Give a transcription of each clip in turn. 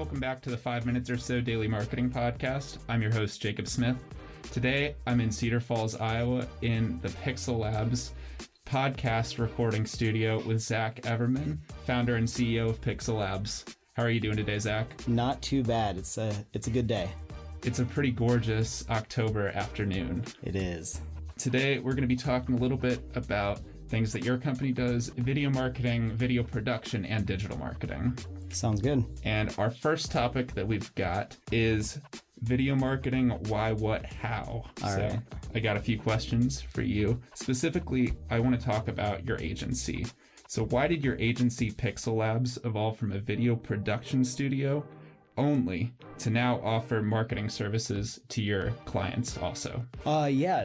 welcome back to the 5 Minutes or So Daily Marketing Podcast. I'm your host, Jacob Smith. Today, I'm in Cedar Falls, Iowa, in the Pixel Labs podcast recording studio with Zach Everman, founder and CEO of Pixel Labs. How are you doing today, Zach? Not too bad. It's a good day. It's a pretty gorgeous October afternoon. It is. Today, we're going to be talking a little bit about things that your company does: video marketing, video production, and digital marketing. Sounds good. And our first topic that we've got is video marketing: why, what, how. All right. I got a few questions for you. Specifically, I want to talk about your agency. So why did your agency Pixel Labs evolve from a video production studio only to now offer marketing services to your clients also?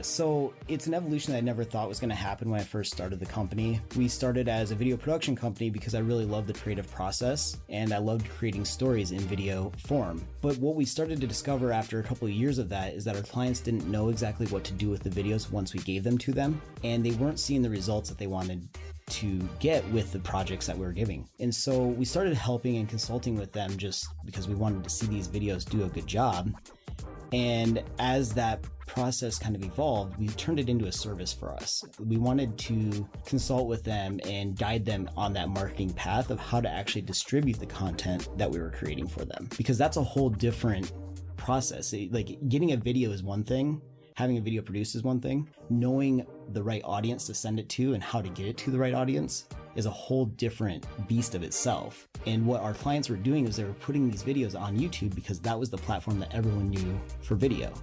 So it's an evolution that I never thought was going to happen when I first started the company. We started as a video production company because I really loved the creative process and I loved creating stories in video form. But what we started to discover after a couple of years of that is that our clients didn't know exactly what to do with the videos once we gave them to them, and they weren't seeing the results that they wanted to get with the projects that we were giving. And so we started helping and consulting with them just because we wanted to see these videos do a good job. And as that process kind of evolved, we turned it into a service for us. We wanted to consult with them and guide them on that marketing path of how to actually distribute the content that we were creating for them, because that's a whole different process. Like, getting a video is one thing. Having a video produced is one thing. Knowing the right audience to send it to and how to get it to the right audience is a whole different beast of itself. And what our clients were doing is they were putting these videos on YouTube because that was the platform that everyone knew for video.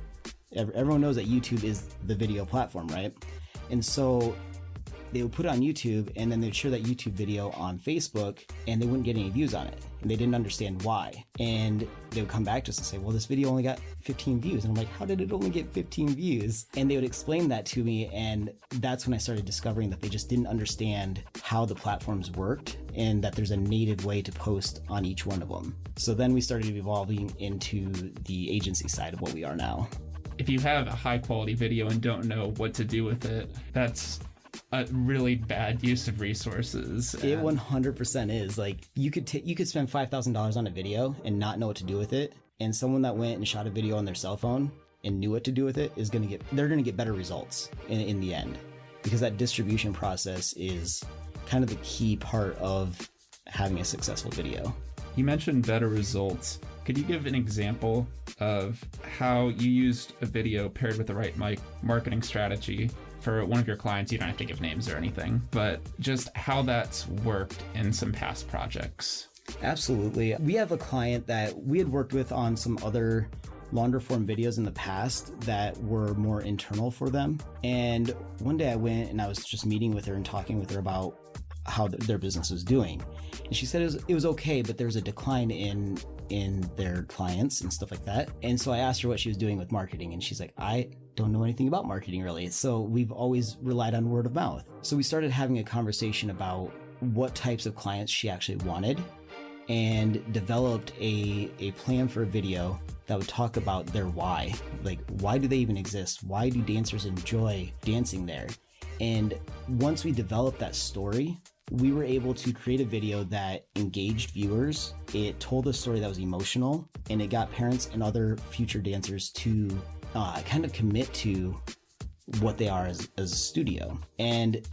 Everyone knows that YouTube is the video platform, right? And so they would put it on YouTube, and then they'd share that YouTube video on Facebook, and they wouldn't get any views on it. And they didn't understand why. And they would come back to us and say, well, this video only got 15 views. And I'm like, how did it only get 15 views? And they would explain that to me. And that's when I started discovering that they just didn't understand how the platforms worked and that there's a native way to post on each one of them. So then we started evolving into the agency side of what we are now. If you have a high quality video and don't know what to do with it, that's a really bad use of resources. It 100% is. Like, you could spend $5,000 on a video and not know what to do with it, and someone that went and shot a video on their cell phone and knew what to do with it they're going to get better results in the end, because that distribution process is kind of the key part of having a successful video. You mentioned better results. Could you give an example of how you used a video paired with the right marketing strategy for one of your clients? You don't have to give names or anything, but just how that's worked in some past projects. Absolutely. We have a client that we had worked with on some other longer form videos in the past that were more internal for them. And one day I went and I was just meeting with her and talking with her about how their business was doing. And she said it was okay, but there was a decline in their clients and stuff like that. And so I asked her what she was doing with marketing, and she's like, I don't know anything about marketing really. So we've always relied on word of mouth. So we started having a conversation about what types of clients she actually wanted, and developed a plan for a video that would talk about their why. Like, why do they even exist? Why do dancers enjoy dancing there? And once we developed that story, we were able to create a video that engaged viewers. It told a story that was emotional, and it got parents and other future dancers to kind of commit to what they are as a studio. And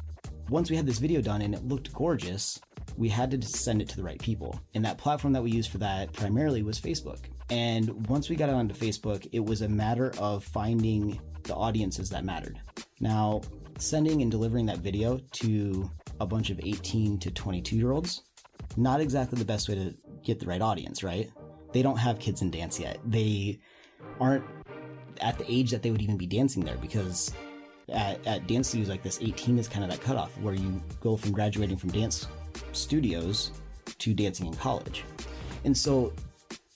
once we had this video done and it looked gorgeous, we had to send it to the right people. And that platform that we used for that primarily was Facebook. And once we got it onto Facebook, it was a matter of finding the audiences that mattered. Now, sending and delivering that video to a bunch of 18 to 22-year-olds, not exactly the best way to get the right audience, right? They don't have kids in dance yet. They aren't at the age that they would even be dancing there, because at dance studios like this, 18 is kind of that cutoff where you go from graduating from dance studios to dancing in college. And so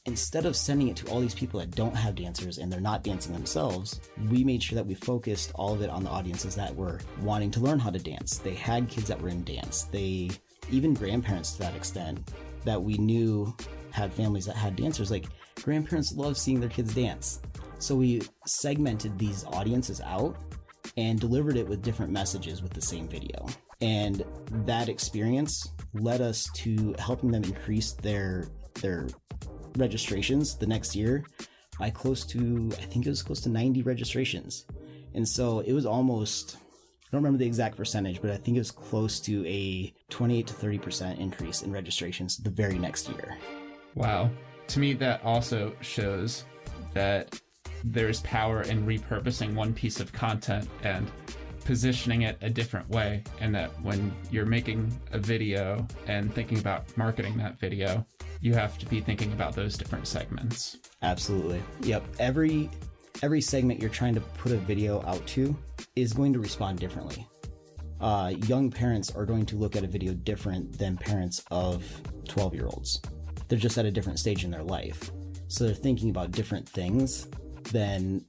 instead of sending it to all these people that don't have dancers and they're not dancing themselves, we made sure that we focused all of it on the audiences that were wanting to learn how to dance. They had kids that were in dance. They, even grandparents to that extent, that we knew had families that had dancers. Like, grandparents love seeing their kids dance. So we segmented these audiences out and delivered it with different messages with the same video. And that experience led us to helping them increase their registrations the next year by I think it was close to 90 registrations. And so it was almost, I don't remember the exact percentage, but I think it was close to a 28 to 30% increase in registrations the very next year. Wow. To me, that also shows that there's power in repurposing one piece of content and positioning it a different way, and that when you're making a video and thinking about marketing that video, you have to be thinking about those different segments. Absolutely. Yep. Every segment you're trying to put a video out to is going to respond differently. Young parents are going to look at a video different than parents of 12-year-olds. They're just at a different stage in their life. So they're thinking about different things than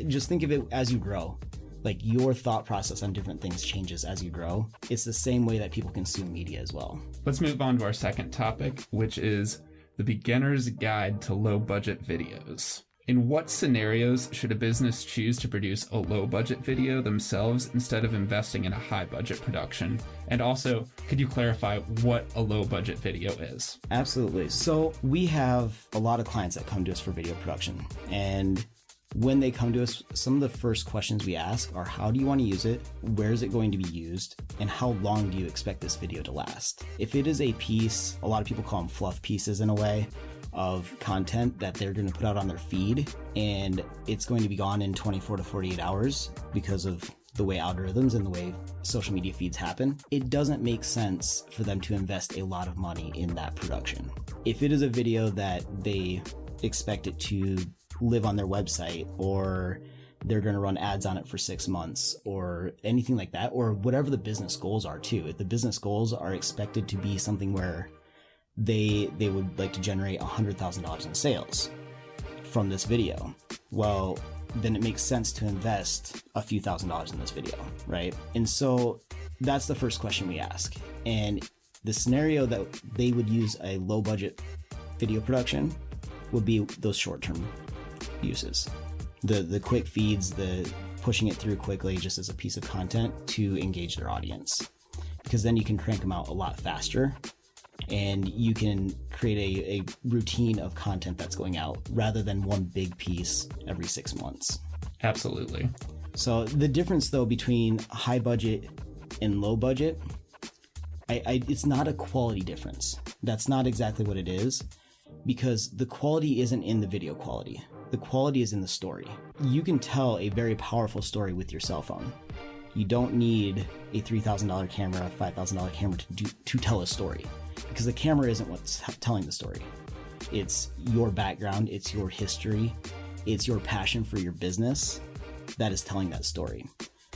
just think of it as you grow. Like, your thought process on different things changes as you grow. It's the same way that people consume media as well. Let's move on to our second topic, which is the beginner's guide to low budget videos. In what scenarios should a business choose to produce a low budget video themselves instead of investing in a high budget production? And also, could you clarify what a low budget video is? Absolutely. So we have a lot of clients that come to us for video production, and when they come to us, some of the first questions we ask are, how do you want to use it? Where is it going to be used? And how long do you expect this video to last? If it is a piece, a lot of people call them fluff pieces in a way, of content that they're going to put out on their feed, and it's going to be gone in 24 to 48 hours because of the way algorithms and the way social media feeds happen, it doesn't make sense for them to invest a lot of money in that production. If it is a video that they expect it to live on their website, or they're going to run ads on it for 6 months, or anything like that, or whatever the business goals are too. If the business goals are expected to be something where they would like to generate $100,000 in sales from this video, well, then it makes sense to invest a few $1,000s in this video, right? And so that's the first question we ask. And the scenario that they would use a low budget video production would be those short-term uses, the quick feeds, the pushing it through quickly just as a piece of content to engage their audience, because then you can crank them out a lot faster and you can create a routine of content that's going out rather than one big piece every 6 months. Absolutely. So the difference though between high budget and low budget, it's not a quality difference. That's not exactly what it is, because the quality isn't in the video quality. The quality is in the story. You can tell a very powerful story with your cell phone. You don't need a $3,000 camera, $5,000 camera to tell a story, because the camera isn't what's telling the story. It's your background, it's your history, it's your passion for your business that is telling that story.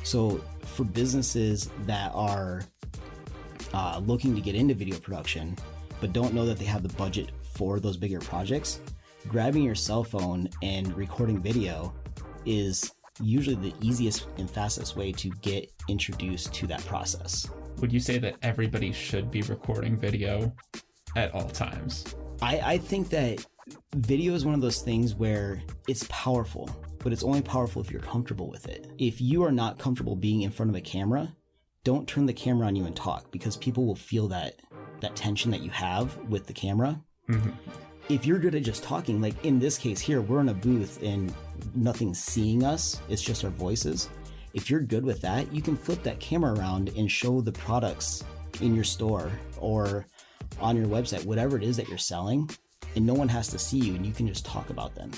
So for businesses that are looking to get into video production but don't know that they have the budget for those bigger projects, grabbing your cell phone and recording video is usually the easiest and fastest way to get introduced to that process. Would you say that everybody should be recording video at all times? I think that video is one of those things where it's powerful, but it's only powerful if you're comfortable with it. If you are not comfortable being in front of a camera, don't turn the camera on you and talk, because people will feel that tension that you have with the camera. Mm-hmm. If you're good at just talking, like in this case here, we're in a booth and nothing's seeing us, it's just our voices. If you're good with that, you can flip that camera around and show the products in your store or on your website, whatever it is that you're selling, and no one has to see you and you can just talk about them.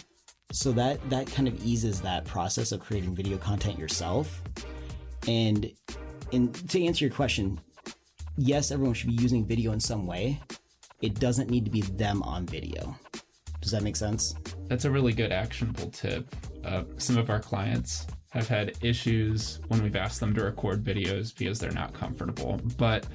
So that kind of eases that process of creating video content yourself. And to answer your question, yes, everyone should be using video in some way. It doesn't need to be them on video. Does that make sense? That's a really good actionable tip. Some of our clients have had issues when we've asked them to record videos because they're not comfortable. But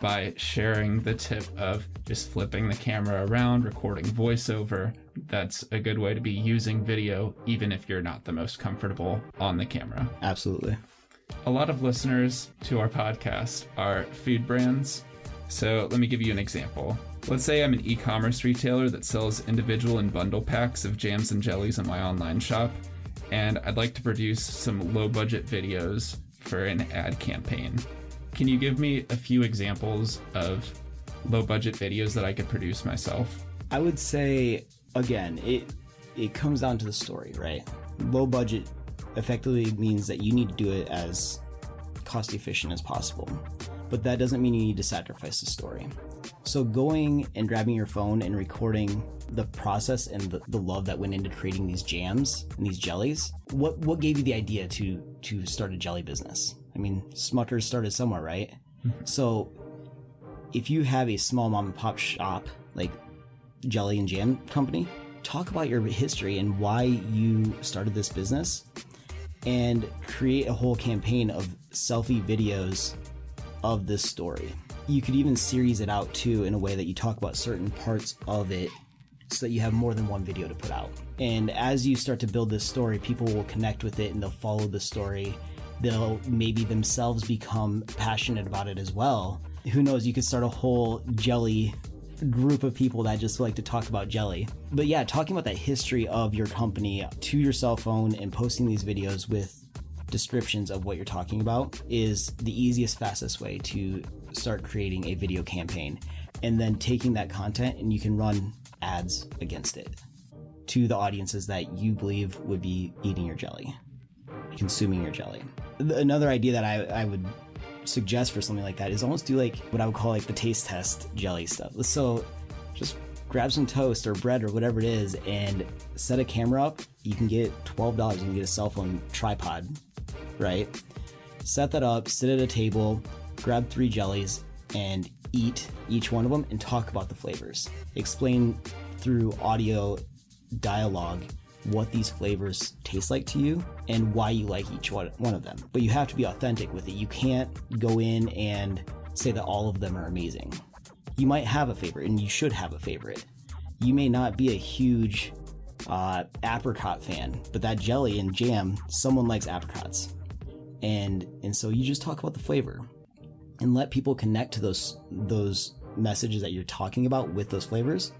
by sharing the tip of just flipping the camera around, recording voiceover, that's a good way to be using video, even if you're not the most comfortable on the camera. Absolutely. A lot of listeners to our podcast are food brands. So let me give you an example. Let's say I'm an e-commerce retailer that sells individual and bundle packs of jams and jellies in my online shop, and I'd like to produce some low-budget videos for an ad campaign. Can you give me a few examples of low-budget videos that I could produce myself? I would say, again, it comes down to the story, right? Low budget effectively means that you need to do it as cost efficient as possible, but that doesn't mean you need to sacrifice the story. So going and grabbing your phone and recording the process and the love that went into creating these jams and these jellies, what gave you the idea to start a jelly business? I mean, Smucker's started somewhere, right? So if you have a small mom and pop shop like jelly and jam company, talk about your history and why you started this business, and create a whole campaign of selfie videos of this story. You could even series it out too in a way that you talk about certain parts of it so that you have more than one video to put out. And as you start to build this story, people will connect with it and they'll follow the story. They'll maybe themselves become passionate about it as well. Who knows, you could start a whole jelly group of people that just like to talk about jelly. But yeah, talking about that history of your company to your cell phone and posting these videos with descriptions of what you're talking about is the easiest, fastest way to start creating a video campaign. And then taking that content and you can run ads against it to the audiences that you believe would be eating your jelly, consuming your jelly. Another idea that I would suggest for something like that is almost do like what I would call like the taste test jelly stuff. So just grab some toast or bread or whatever it is and set a camera up. You can get $12. You can get a cell phone tripod, right? Set that up, sit at a table, grab 3 jellies and eat each one of them and talk about the flavors. Explain through audio dialogue what these flavors taste like to you and why you like each one of them. But you have to be authentic with it. You can't go in and say that all of them are amazing. You might have a favorite, and you should have a favorite. You may not be a huge apricot fan, but that jelly and jam, someone likes apricots. And so you just talk about the flavor and let people connect to those messages that you're talking about with those flavors,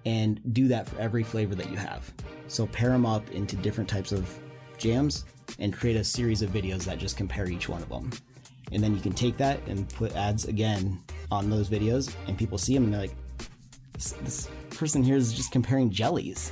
and do that for every flavor that you have. So pair them up into different types of jams and create a series of videos that just compare each one of them. And then you can take that and put ads again on those videos, and people see them and they're like, this person here is just comparing jellies.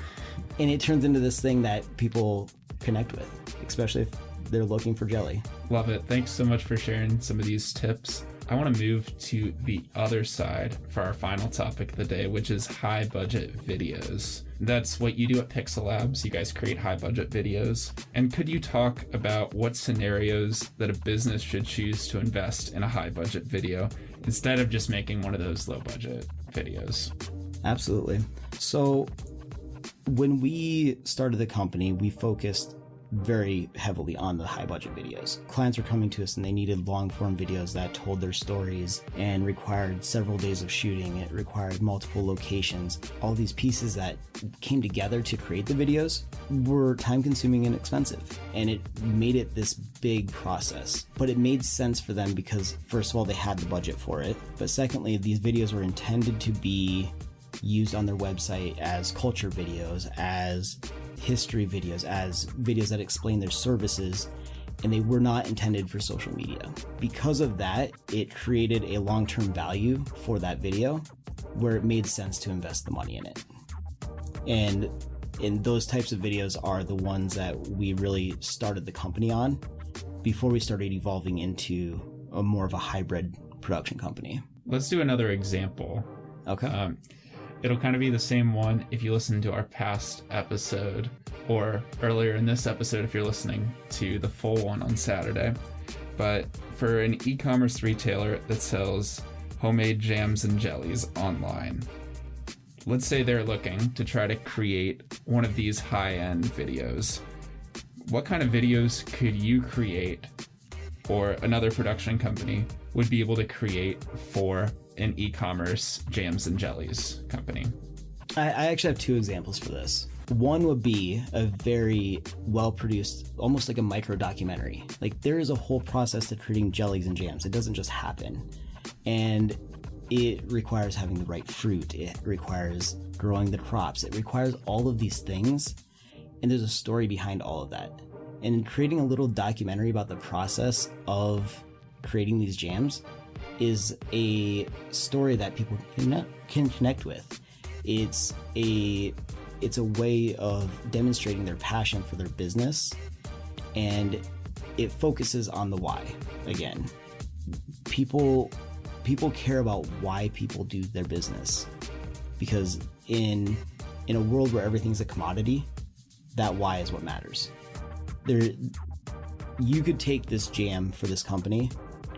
And it turns into this thing that people connect with, especially if they're looking for jelly. Love it. Thanks so much for sharing some of these tips. I want to move to the other side for our final topic of the day, which is high budget videos. That's what you do at Pixel Labs. You guys create high budget videos. And could you talk about what scenarios that a business should choose to invest in a high budget video instead of just making one of those low budget videos? Absolutely. So when we started the company, we focused very heavily on the high budget videos. Clients were coming to us and they needed long form videos that told their stories and required several days of shooting. It required multiple locations. All these pieces that came together to create the videos were time consuming and expensive, and it made it this big process. But it made sense for them because first of all, they had the budget for it, but secondly, these videos were intended to be used on their website as culture videos, as history videos, as videos that explain their services, and they were not intended for social media. Because of that, it created a long-term value for that video where it made sense to invest the money in it. And those types of videos are the ones that we really started the company on before we started evolving into a more of a hybrid production company. Let's do another example. Okay. It'll kind of be the same one if you listen to our past episode, or earlier in this episode if you're listening to the full one on Saturday. But for an e-commerce retailer that sells homemade jams and jellies online, let's say they're looking to try to create one of these high-end videos. What kind of videos could you create, or another production company would be able to create for an e-commerce jams and jellies company? I actually have 2 examples for this. One would be a very well-produced, almost like a micro documentary. Like, there is a whole process to creating jellies and jams. It doesn't just happen. And it requires having the right fruit. It requires growing the crops. It requires all of these things. And there's a story behind all of that. And in creating a little documentary about the process of creating these jams is a story that people can connect with. It's a way of demonstrating their passion for their business, and it focuses on the why. Again, people care about why people do their business, because in a world where everything's a commodity, that why is what matters. You could take this jam for this company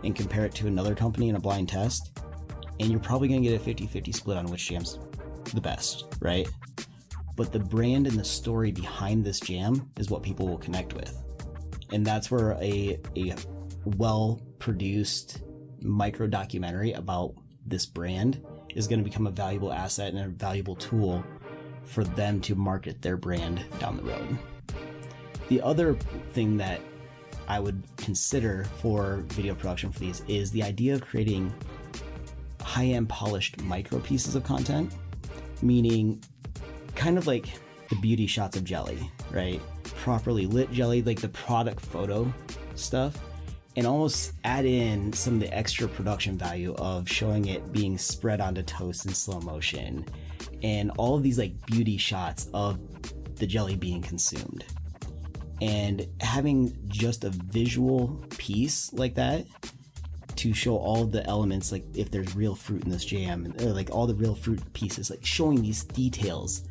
and compare it to another company in a blind test, and you're probably going to get a 50-50 split on which jam's the best, right? But the brand and the story behind this jam is what people will connect with. And that's where a well-produced micro documentary about this brand is going to become a valuable asset and a valuable tool for them to market their brand down the road. The other thing that I would consider for video production for these is the idea of creating high-end polished micro pieces of content, meaning kind of like the beauty shots of jelly, right? Properly lit jelly, like the product photo stuff, and almost add in some of the extra production value of showing it being spread onto toast in slow motion, and all of these like beauty shots of the jelly being consumed. And having just a visual piece like that to show all the elements, like if there's real fruit in this jam, or like all the real fruit pieces, like showing these details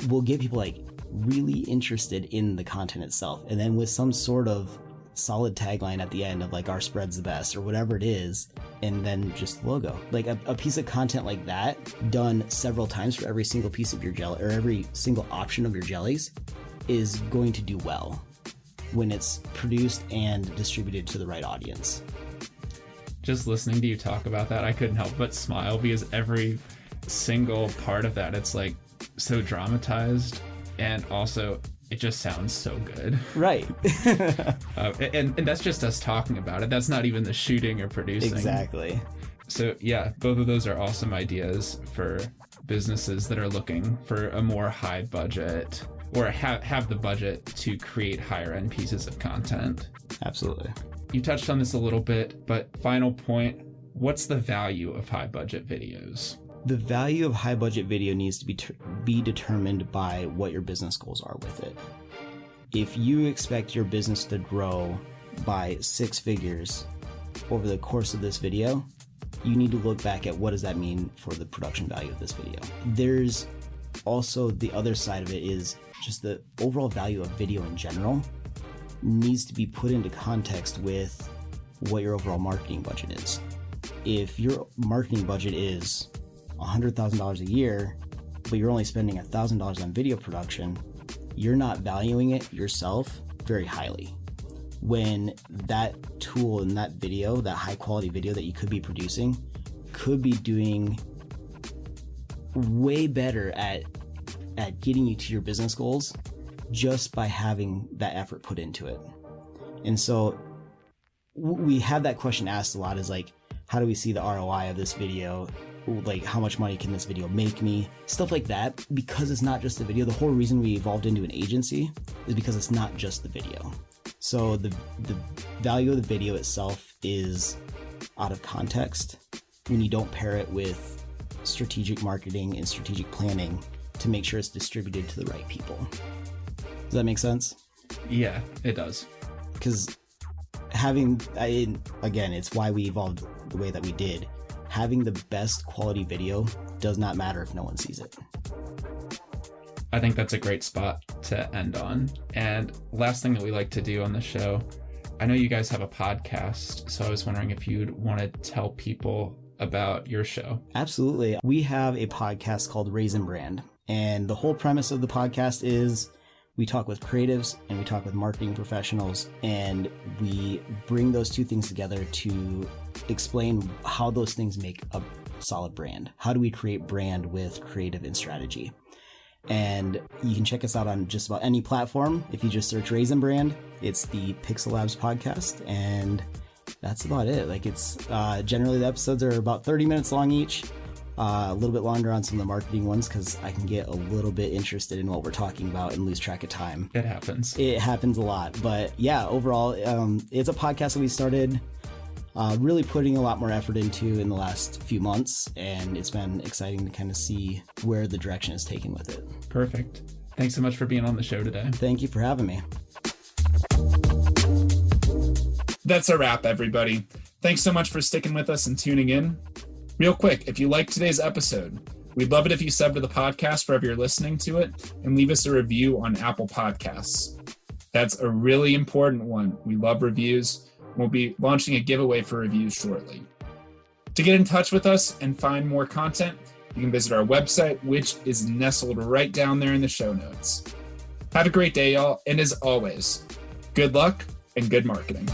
will get people like really interested in the content itself. And then with some sort of solid tagline at the end of like, our spread's the best, or whatever it is, and then just logo. Like a piece of content like that done several times for every single piece of your jelly, or every single option of your jellies, is going to do well when it's produced and distributed to the right audience. Just listening to you talk about that, I couldn't help but smile, because every single part of that, it's like so dramatized, and also it just sounds so good. Right. And that's just us talking about it. That's not even the shooting or producing. Exactly. So yeah, both of those are awesome ideas for businesses that are looking for a more high budget, or have the budget to create higher end pieces of content. Absolutely. You touched on this a little bit, but final point, what's the value of high budget videos? The value of high budget video needs to be determined by what your business goals are with it. If you expect your business to grow by 6 figures over the course of this video, you need to look back at what does that mean for the production value of this video. There's also the other side of it, is just the overall value of video in general needs to be put into context with what your overall marketing budget is. If your marketing budget is $100,000 a year, but you're only spending $1,000 on video production, you're not valuing it yourself very highly. When that tool and that video, that high quality video that you could be producing, could be doing way better at getting you to your business goals just by having that effort put into it. And so we have that question asked a lot, is like, how do we see the ROI of this video? Like, how much money can this video make me? Stuff like that, because it's not just the video. The whole reason we evolved into an agency is because it's not just the video. So the value of the video itself is out of context when you don't pair it with strategic marketing and strategic planning to make sure it's distributed to the right people. Does that make sense? Yeah, it does. Because again, it's why we evolved the way that we did. Having the best quality video does not matter if no one sees it. I think that's a great spot to end on. And last thing that we like to do on the show, I know you guys have a podcast, so I was wondering if you'd want to tell people about your show. Absolutely. We have a podcast called Raisin Brand. And the whole premise of the podcast is we talk with creatives and we talk with marketing professionals, and we bring those two things together to explain how those things make a solid brand. How do we create brand with creative and strategy? And you can check us out on just about any platform. If you just search Raisin Brand, it's the Pixel Labs podcast, and that's about it. Like, it's generally the episodes are about 30 minutes long each. A little bit longer on some of the marketing ones because I can get a little bit interested in what we're talking about and lose track of time. It happens. It happens a lot. But yeah, overall, it's a podcast that we started really putting a lot more effort into in the last few months, and it's been exciting to kind of see where the direction is taken with it. Perfect. Thanks so much for being on the show today. Thank you for having me. That's a wrap, everybody. Thanks so much for sticking with us and tuning in. Real quick, if you liked today's episode, we'd love it if you sub to the podcast wherever you're listening to it and leave us a review on Apple Podcasts. That's a really important one. We love reviews. We'll be launching a giveaway for reviews shortly. To get in touch with us and find more content, you can visit our website, which is nestled right down there in the show notes. Have a great day, y'all. And as always, good luck and good marketing.